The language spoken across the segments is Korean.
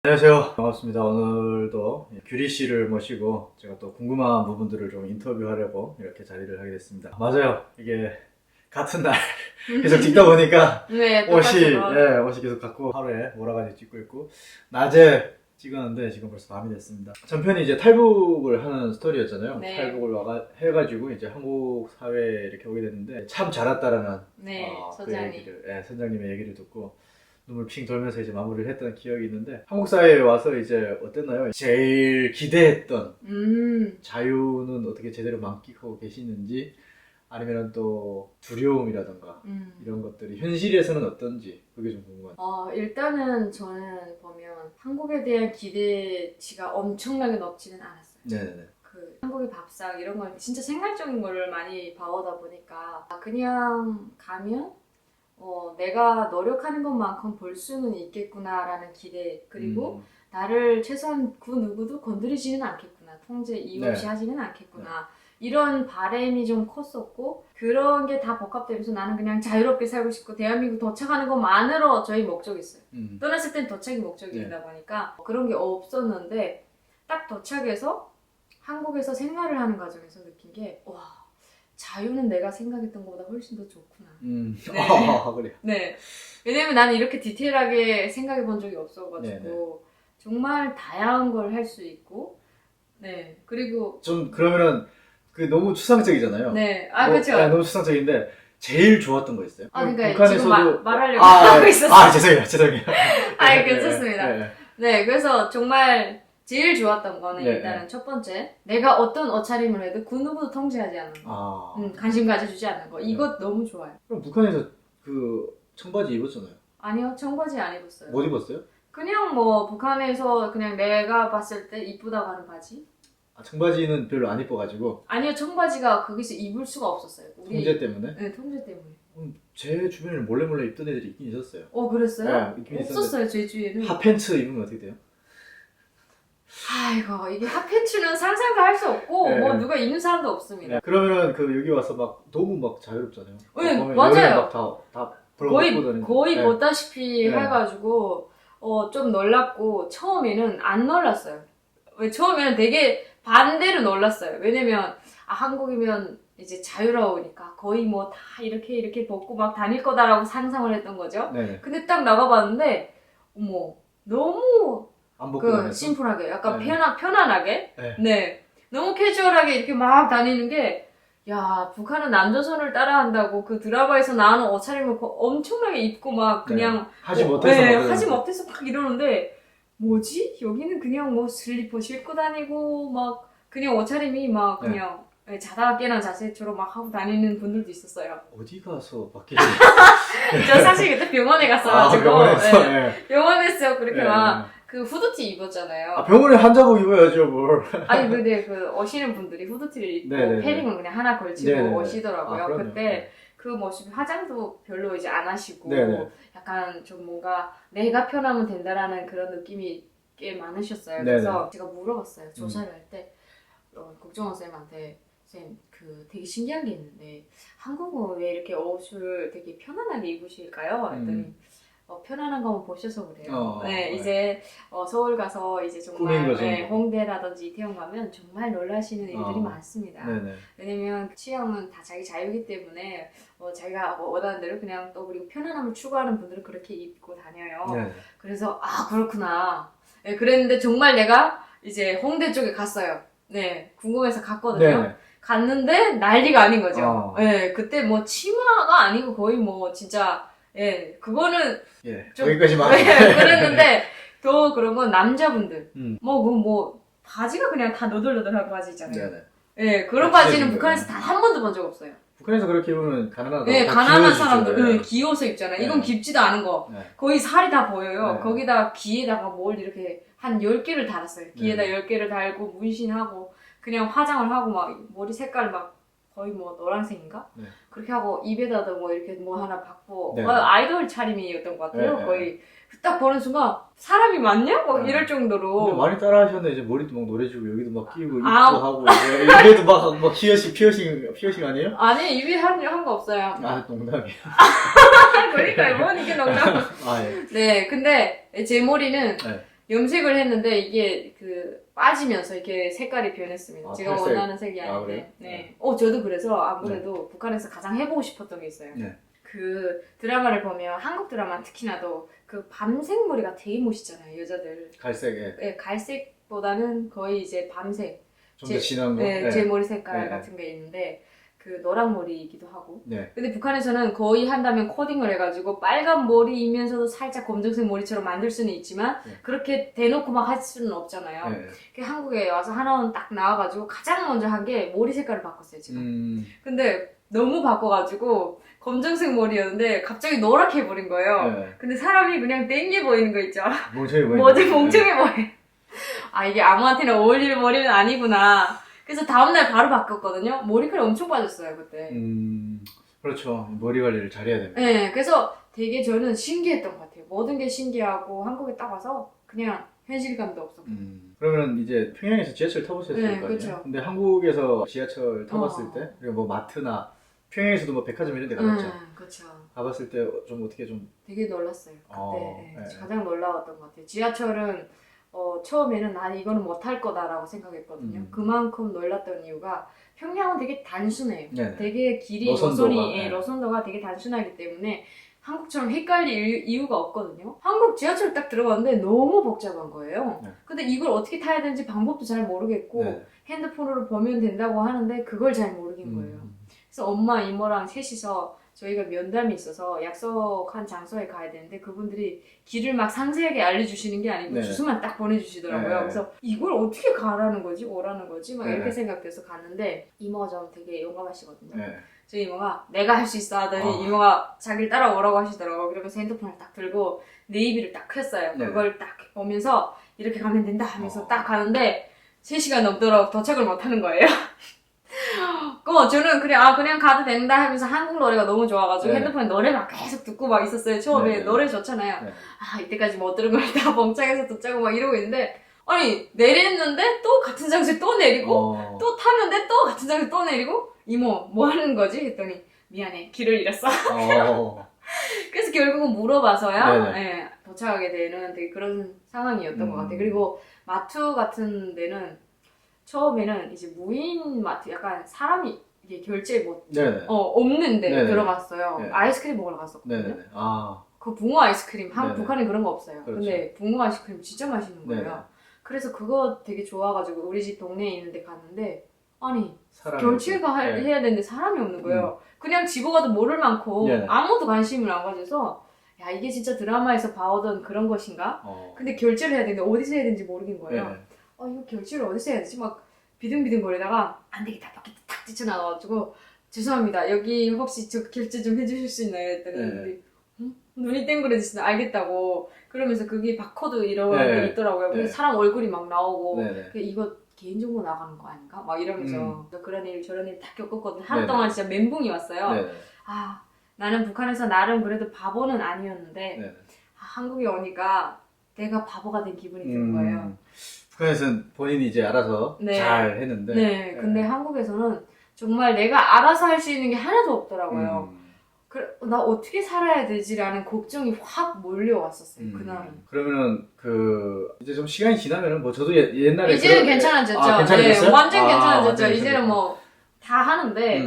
안녕하세요. 반갑습니다. 오늘도 규리 씨를 모시고 제가 또 궁금한 부분들을 좀 인터뷰하려고 이렇게 자리를 하게 됐습니다. 맞아요. 이게 같은 날 계속 찍다 보니까 네, 옷이 계속 갖고 하루에 몰아가지고 찍고 있고 낮에 찍었는데 지금 벌써 밤이 됐습니다. 전편이 이제 탈북을 하는 스토리였잖아요. 네. 탈북을 해가지고 이제 한국 사회에 이렇게 오게 됐는데 참 잘 왔다라는 네, 그 선장님. 얘기를, 선장님의 얘기를 듣고 눈물 핑 돌면서 이제 마무리를 했던 기억이 있는데 한국 사회에 와서 이제 어땠나요? 제일 기대했던 자유는 어떻게 제대로 만끽하고 계시는지 아니면 또 두려움이라던가 이런 것들이 현실에서는 어떤지 그게 좀 궁금합니다. 일단은 저는 보면 한국에 대한 기대치가 엄청나게 높지는 않았어요. 네네네. 그 한국의 밥상 이런 걸 진짜 생활적인 거를 많이 봐오다 보니까 그냥 가면 내가 노력하는 것만큼 볼 수는 있겠구나라는 기대, 그리고 나를 최소한 그 누구도 건드리지는 않겠구나, 통제 이유 없이 하지는 않겠구나, 이런 바람이 좀 컸었고, 그런 게 다 복합되면서 나는 그냥 자유롭게 살고 싶고 대한민국 도착하는 것만으로 저희 목적이었어요. 떠났을 땐 도착이 목적이다 보니까 그런 게 없었는데 딱 도착해서 한국에서 생활을 하는 과정에서 느낀 게, 와, 자유는 내가 생각했던 것보다 훨씬 더 좋구나. 네. 그래. 네. 왜냐면 나는 이렇게 디테일하게 생각해 본 적이 없어가지고, 네네. 정말 다양한 걸 할 수 있고, 네. 그리고. 좀 그러면은 그 너무 추상적이잖아요. 네. 그쵸. 네, 너무 추상적인데 제일 좋았던 거 있어요? 그러니까 지금 말하려고 하고 있었어요. 죄송해요. 괜찮습니다. 네. 그래서 정말 제일 좋았던 거는 일단은 첫 번째, 내가 어떤 옷차림을 해도 그 누구도 통제하지 않는 거. 관심 가져주지 않는 거. 이것 너무 좋아요. 그럼 북한에서 그 청바지 입었잖아요. 아니요, 청바지 안 입었어요. 뭐 입었어요? 그냥 북한에서 그냥 내가 봤을 때 이쁘다고 하는 바지? 청바지는 별로 안 입어가지고. 아니요, 청바지가 거기서 입을 수가 없었어요. 통제 때문에? 네, 통제 때문에. 제 주변에 몰래 입던 애들이 있긴 있었어요. 그랬어요? 네, 있긴 없었어요, 제 주위에는. 핫팬츠 입으면 어떻게 돼요? 아이고, 이게 핫팬츠는 상상도 할 수 없고, 누가 입는 사람도 없습니다. 네, 그러면은 여기 와서 너무 자유롭잖아요. 네, 맞아요. 다 거의 보다시피 해가지고, 좀 놀랐고, 처음에는 안 놀랐어요. 왜 처음에는 되게 반대로 놀랐어요. 왜냐면, 한국이면 이제 자유로우니까 거의 다 이렇게 벗고 막 다닐 거다라고 상상을 했던 거죠. 네네. 근데 딱 나가봤는데, 너무 안 벗고 다녔어? 심플하게, 약간 편안하게, 네. 너무 캐주얼하게 이렇게 막 다니는 게, 야, 북한은 남조선을 따라한다고 그 드라마에서 나오는 옷차림을 엄청나게 입고 막 그냥 하지 못해서 하지 못해서 막 이러는데, 뭐지? 여기는 그냥 슬리퍼 신고 다니고 막 그냥 옷차림이 막 그냥 자다가 깨난 자세처럼 막 하고 다니는 분들도 있었어요. 어디 가서 바뀌지? 저 사실 그때 병원에 갔어가지고 병원에서 그렇게 막 그 후드티 입었잖아요. 병원에 한 자국 입어야죠, 뭘. 아니 근데 그 오시는 분들이 후드티를 입고 패딩을 그냥 하나 걸치고 오시더라고요. 그때 그 모습이 화장도 별로 이제 안 하시고 약간 좀 뭔가 내가 편하면 된다라는 그런 느낌이 꽤 많으셨어요. 그래서 제가 물어봤어요. 조사를 할 때 국정원 쌤한테, 쌤, 되게 신기한 게 있는데 한국은 왜 이렇게 옷을 되게 편안하게 입으실까요? 했더니 편안한 거만 보셔서 그래요. 이제 서울 가서 이제 정말 홍대라든지 이태원 가면 정말 놀라시는 일들이 많습니다. 왜냐면 취향은 다 자기 자유이기 때문에 자기가 원하는 대로 그냥 또 그리고 편안함을 추구하는 분들은 그렇게 입고 다녀요. 그래서 그렇구나. 그랬는데 정말 내가 이제 홍대 쪽에 갔어요. 궁금해서 갔거든요. 갔는데 난리가 아닌 거죠. 그때 치마가 아니고 거의 진짜 그거는 거기까지만. 그랬는데 더 그런 건 남자분들 바지가 그냥 다 너덜너덜한 바지 있잖아요. 그런 바지는 북한에서 단 한 번도 본 적 없어요. 북한에서 그렇게 입으면 가난하다. 가난한 사람들 귀여워서 입잖아요. 이건 깊지도 않은 거. 거의 살이 다 보여요. 거기다 귀에다가 뭘 이렇게 한 10개를 달았어요. 귀에다 10개를 달고 문신하고 그냥 화장을 하고 막 머리 색깔 막 거의 노란색인가? 그렇게 하고 입에다도 이렇게 하나 받고 아이돌 차림이었던 것 같아요. 거의 딱 보는 순간 사람이 맞냐? 이럴 정도로. 근데 많이 따라하셨네. 이제 머리도 노래지고 여기도 끼고 입도 하고 입에도 막 피어싱 아니에요? 아니, 입에 한 거 없어요. 농담이야. 그러니까요. 이게 농담. 근데 제 머리는 염색을 했는데 이게 그 빠지면서 이렇게 색깔이 변했습니다. 제가 탈색. 원하는 색이 아닌데. 네. 저도 그래서 안 그래도 북한에서 가장 해보고 싶었던 게 있어요. 네. 그 드라마를 보면 한국 드라마 특히나도 그 밤색 머리가 되게 멋있잖아요, 여자들. 갈색에. 네, 갈색보다는 거의 이제 밤색. 좀 더 진한 거. 네, 제 머리 색깔 네. 같은 게 있는데 그 노랑 머리이기도 하고. 네. 근데 북한에서는 거의 한다면 코딩을 해가지고 빨간 머리이면서도 살짝 검정색 머리처럼 만들 수는 있지만 네. 그렇게 대놓고 막 할 수는 없잖아요. 네. 그 한국에 와서 하나원 딱 나와가지고 가장 먼저 한 게 머리 색깔을 바꿨어요, 제가. 근데 너무 바꿔가지고 검정색 머리였는데 갑자기 노랗게 해버린 거예요. 네. 근데 사람이 그냥 땡겨 보이는 거 있죠. 멍청해 보이네. 멍청해 보여. 아, 이게 아무한테나 어울릴 머리는 아니구나. 그래서 다음날 바로 바꿨거든요. 머리카락이 엄청 빠졌어요, 그때. 그렇죠. 머리 관리를 잘해야 됩니다. 네, 그래서 되게 저는 신기했던 것 같아요. 모든 게 신기하고 한국에 딱 와서 그냥 현실감도 없었고. 그러면 이제 평양에서 지하철 타보셨을 네, 거 아니에요? 그쵸. 근데 한국에서 지하철 타봤을 때, 그리고 뭐 마트나 평양에서도 뭐 백화점 이런 데 가봤죠? 그렇죠. 가봤을 때 좀 어떻게 좀 되게 놀랐어요. 그때 네. 가장 놀라웠던 것 같아요. 지하철은 처음에는 난 이거는 못할 거다라고 생각했거든요. 그만큼 놀랐던 이유가 평양은 되게 단순해요. 네네. 되게 길이 노선도가 되게 단순하기 때문에 한국처럼 헷갈릴 이유가 없거든요. 한국 지하철 딱 들어갔는데 너무 복잡한 거예요. 네. 근데 이걸 어떻게 타야 되는지 방법도 잘 모르겠고 네. 핸드폰으로 보면 된다고 하는데 그걸 잘 모르긴 거예요. 그래서 엄마, 이모랑 셋이서 저희가 면담이 있어서 약속한 장소에 가야 되는데 그분들이 길을 막 상세하게 알려주시는 게 아니고 네. 주소만 딱 보내주시더라고요. 네. 그래서 이걸 어떻게 가라는 거지? 오라는 거지? 막 네. 이렇게 생각돼서 갔는데 이모가 좀 되게 용감하시거든요. 네. 저희 이모가 내가 할 수 있어 하더니 아. 이모가 자기를 따라오라고 하시더라고요. 그러면서 핸드폰을 딱 들고 네이비를 딱 켰어요. 네. 그걸 딱 보면서 이렇게 가면 된다 하면서 딱 가는데 3시간 넘도록 도착을 못 하는 거예요. 저는 그냥 가도 된다 하면서 한국 노래가 너무 좋아가지고 네. 핸드폰에 노래 막 계속 듣고 막 있었어요. 처음에 네. 노래 좋잖아요. 네. 이때까지 못 들은 걸 다 멍청해서 듣자고 막 이러고 있는데 아니 내렸는데 또 같은 장소에 또 내리고 또 탔는데 또 같은 장소에 또 내리고 이모 뭐 하는 거지? 했더니 미안해 길을 잃었어. 그래서 결국은 물어봐서야 도착하게 되는 되게 그런 상황이었던 것 같아요. 그리고 마트 같은 데는 처음에는 이제 무인 마트 약간 사람이 이게 결제 없는데 네네. 들어갔어요. 네. 아이스크림 먹으러 갔었거든요. 네네. 그 붕어 아이스크림 네네. 북한에 그런 거 없어요. 그렇죠. 근데 붕어 아이스크림 진짜 맛있는 거예요. 네네. 그래서 그거 되게 좋아가지고 우리 집 동네에 있는데 갔는데 아니 사람이 결제가 네. 해야 되는데 사람이 없는 거예요. 그냥 집어가도 모를 많고 네네. 아무도 관심을 안 가져서 야 이게 진짜 드라마에서 봐오던 그런 것인가? 근데 결제를 해야 되는데 어디서 해야 되는지 모르긴 거예요. 네네. 이거 결제를 어디서 해야 되지? 막 비등비등 거리다가 안 되겠다 밖에 탁 뛰쳐나와가지고 죄송합니다 여기 혹시 저 결제 좀 해주실 수 있나요? 했더니 네. 눈이 땡그레지시나 알겠다고 그러면서 그게 바코드 이런 네. 게 있더라고요. 근데 네. 사람 얼굴이 막 나오고 네네. 이거 개인정보 나가는 거 아닌가? 막 이러면서 그런 일 저런 일 다 겪었거든요. 하루 네네. 동안 진짜 멘붕이 왔어요. 네네. 나는 북한에서 나름 그래도 바보는 아니었는데 네네. 한국에 오니까 내가 바보가 된 기분이 드는 거예요. 북한에서는 본인이 이제 알아서 네. 잘 했는데. 근데 한국에서는 정말 내가 알아서 할 수 있는 게 하나도 없더라고요. 나 어떻게 살아야 되지라는 걱정이 확 몰려왔었어요. 그날은. 그러면은 이제 좀 시간이 지나면은 뭐 저도 옛날에 이제는 괜찮아졌죠. 괜찮아졌어요? 완전 괜찮아졌죠. 완전 이제는 뭐 다 하는데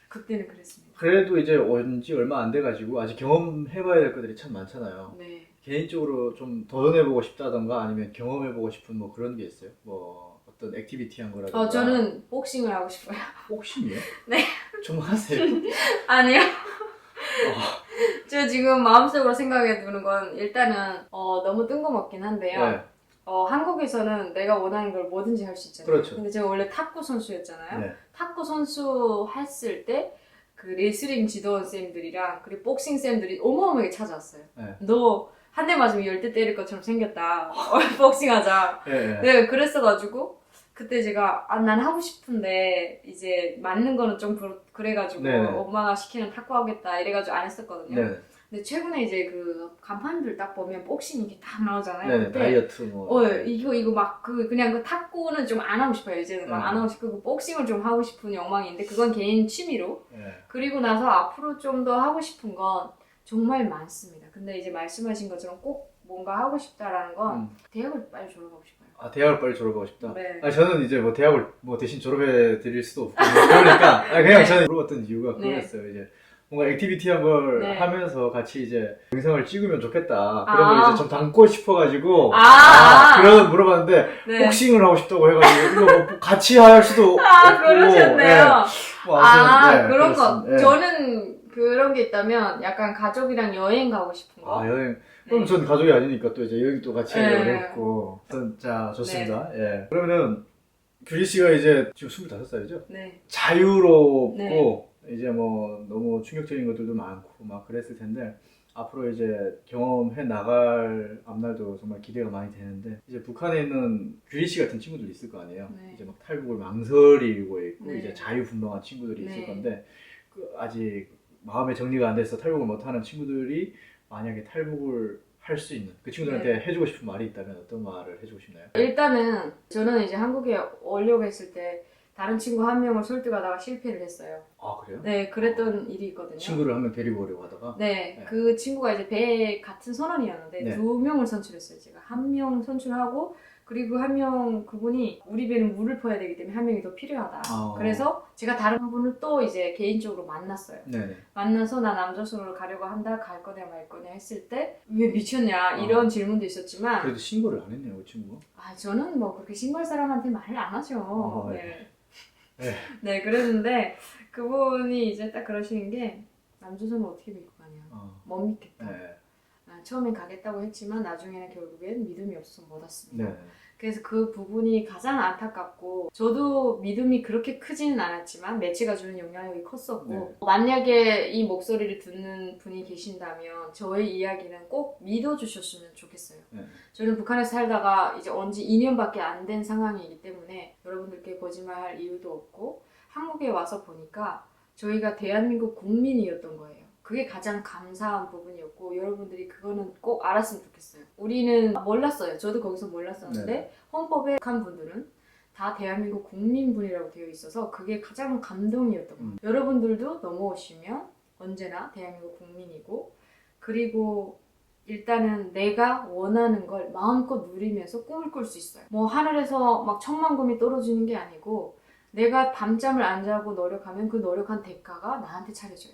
그때는 그랬습니다. 그래도 이제 온 지 얼마 안 돼가지고 아직 경험해봐야 될 것들이 참 많잖아요. 네. 개인적으로 좀 도전해보고 싶다던가 아니면 경험해보고 싶은 뭐 그런 게 있어요? 뭐 어떤 액티비티한 거라든가. 저는 복싱을 하고 싶어요. 복싱이요? 네. 좀 하세요. 아니요. 저 지금 마음속으로 생각해 두는 건 일단은 너무 뜬금없긴 한데요. 네. 한국에서는 내가 원하는 걸 뭐든지 할 수 있잖아요. 그렇죠. 근데 제가 원래 탁구 선수였잖아요. 네. 탁구 선수 했을 때 그 레슬링 지도원 쌤들이랑 그리고 복싱 쌤들이 어마어마하게 찾아왔어요. 네. 너 한 대 맞으면 10대 때릴 것처럼 생겼다. 복싱 하자. 네. 네, 그랬어가지고 그때 제가 난 하고 싶은데 이제 맞는 거는 좀 그래가지고 네네. 엄마가 시키는 탁구 하겠다 이래가지고 안 했었거든요. 네. 근데 최근에 이제 그 간판들 딱 보면 복싱 이게 딱 나오잖아요. 네. 그때 다이어트 뭐. 이거 막 그냥 그 탁구는 좀 안 하고 싶어요. 이제는 막 안 하고 싶고 복싱을 좀 하고 싶은 욕망인데 그건 개인 취미로. 네. 그리고 나서 앞으로 좀 더 하고 싶은 건 정말 많습니다. 근데 이제 말씀하신 것처럼 꼭 뭔가 하고 싶다라는 건 대학을 빨리 졸업하고 싶어요. 아, 대학을 빨리 졸업하고 싶다? 네. 아, 저는 이제 뭐 대학을 뭐 대신 졸업해 드릴 수도 없고, 뭐 그러니까, 아, 그냥 네. 저는 물어봤던 이유가 네. 그거였어요. 이제 뭔가 액티비티한 걸 네. 하면서 같이 이제 영상을 찍으면 좋겠다. 그런 걸 이제 좀 담고 싶어가지고, 그런 물어봤는데, 네. 복싱을 하고 싶다고 해가지고, 이거 뭐 같이 할 수도 없고. 그러셨네요. 네. 뭐 아무튼, 네, 그런 그렇습니다. 거. 네. 저는 그런 게 있다면 약간 가족이랑 여행 가고 싶은 거. 아, 여행. 그럼 전 가족이 아니니까 또 이제 여행 또 같이 하기 어렵고. 자, 좋습니다. 예. 그러면은, 규리 씨가 이제 지금 25살이죠? 네. 자유롭고, 이제 뭐 너무 충격적인 것들도 많고 막 그랬을 텐데, 앞으로 이제 경험해 나갈 앞날도 정말 기대가 많이 되는데, 이제 북한에 있는 규리 씨 같은 친구들이 있을 거 아니에요? 네. 이제 막 탈북을 망설이고 있고, 네. 이제 자유분방한 친구들이 있을 네. 건데, 아직 마음의 정리가 안 돼서 탈북을 못하는 친구들이 만약에 탈북을 할 수 있는 그 친구들한테 해주고 싶은 말이 있다면 어떤 말을 해주고 싶나요? 일단은 저는 이제 한국에 오려고 했을 때 다른 친구 한 명을 설득하다가 실패를 했어요. 아, 그래요? 네, 그랬던 일이 있거든요. 친구를 한 명 데리고 오려고 하다가? 네, 네. 그 친구가 이제 배 같은 선원이었는데 네. 2명을 선출했어요. 제가 한 명 선출하고 그리고 한 명 그분이 우리 배는 물을 퍼야 되기 때문에 한 명이 더 필요하다. 그래서 제가 다른 분을 또 이제 개인적으로 만났어요. 네네. 만나서 나 남조선으로 가려고 한다. 갈 거냐 말 거냐 했을 때 왜 미쳤냐 이런 질문도 있었지만 그래도 신고를 안 했네요, 그 친구가. 저는 뭐 그렇게 신고할 사람한테 말을 안 하죠. 네. 네. 네, 그랬는데 그분이 이제 딱 그러시는 게 남조선을 어떻게 믿고 가냐. 못 믿겠다. 네. 처음엔 가겠다고 했지만 나중에는 결국엔 믿음이 없어서 못 왔습니다. 네. 그래서 그 부분이 가장 안타깝고 저도 믿음이 그렇게 크지는 않았지만 매체가 주는 영향력이 컸었고 네. 만약에 이 목소리를 듣는 분이 계신다면 저의 이야기는 꼭 믿어주셨으면 좋겠어요. 네. 저는 북한에서 살다가 이제 온 지 2년밖에 안 된 상황이기 때문에 여러분들께 거짓말할 이유도 없고 한국에 와서 보니까 저희가 대한민국 국민이었던 거예요. 그게 가장 감사한 부분이었고 여러분들이 그거는 꼭 알았으면 좋겠어요. 우리는 몰랐어요. 저도 거기서 몰랐었는데 네. 헌법에 북한 분들은 다 대한민국 국민분이라고 되어 있어서 그게 가장 감동이었던 거예요. 여러분들도 넘어오시면 언제나 대한민국 국민이고 그리고 일단은 내가 원하는 걸 마음껏 누리면서 꿈을 꿀 수 있어요. 뭐 하늘에서 막 천만금이 떨어지는 게 아니고 내가 밤잠을 안 자고 노력하면 그 노력한 대가가 나한테 차려져요.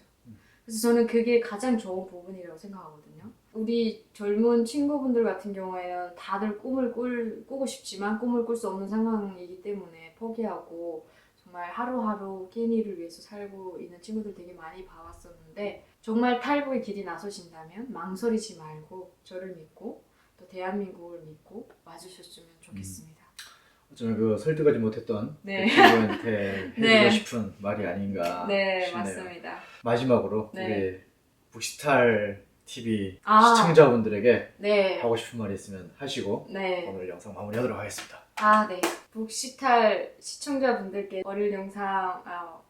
그래서 저는 그게 가장 좋은 부분이라고 생각하거든요. 우리 젊은 친구분들 같은 경우에는 다들 꿈을 꾸고 싶지만 꿈을 꿀 수 없는 상황이기 때문에 포기하고 정말 하루하루 끼니를 위해서 살고 있는 친구들 되게 많이 봐왔었는데 정말 탈북의 길이 나서신다면 망설이지 말고 저를 믿고 또 대한민국을 믿고 와주셨으면 좋겠습니다. 저는 그 설득하지 못했던 네. 그 친구한테 해주고 네. 싶은 말이 아닌가 네, 싶네요. 맞습니다. 마지막으로 네. 우리 북시탈 TV 아. 시청자분들에게 네. 하고 싶은 말이 있으면 하시고 네. 오늘 영상 마무리하도록 하겠습니다. 네. 북시탈 시청자분들께 어릴 영상,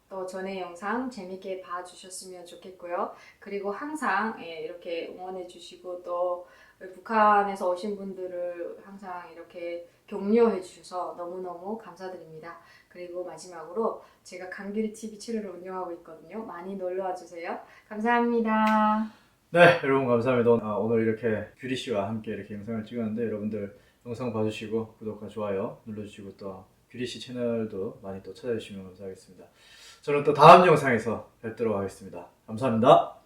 또 전의 영상 재밌게 봐주셨으면 좋겠고요. 그리고 항상 이렇게 응원해주시고 또 북한에서 오신 분들을 항상 이렇게 격려해 주셔서 너무너무 감사드립니다. 그리고 마지막으로 제가 강규리 TV 채널을 운영하고 있거든요. 많이 놀러와 주세요. 감사합니다. 네, 여러분 감사합니다. 오늘 이렇게 규리 씨와 함께 이렇게 영상을 찍었는데 여러분들 영상 봐주시고 구독과 좋아요 눌러주시고 또 규리 씨 채널도 많이 또 찾아주시면 감사하겠습니다. 저는 또 다음 영상에서 뵙도록 하겠습니다. 감사합니다.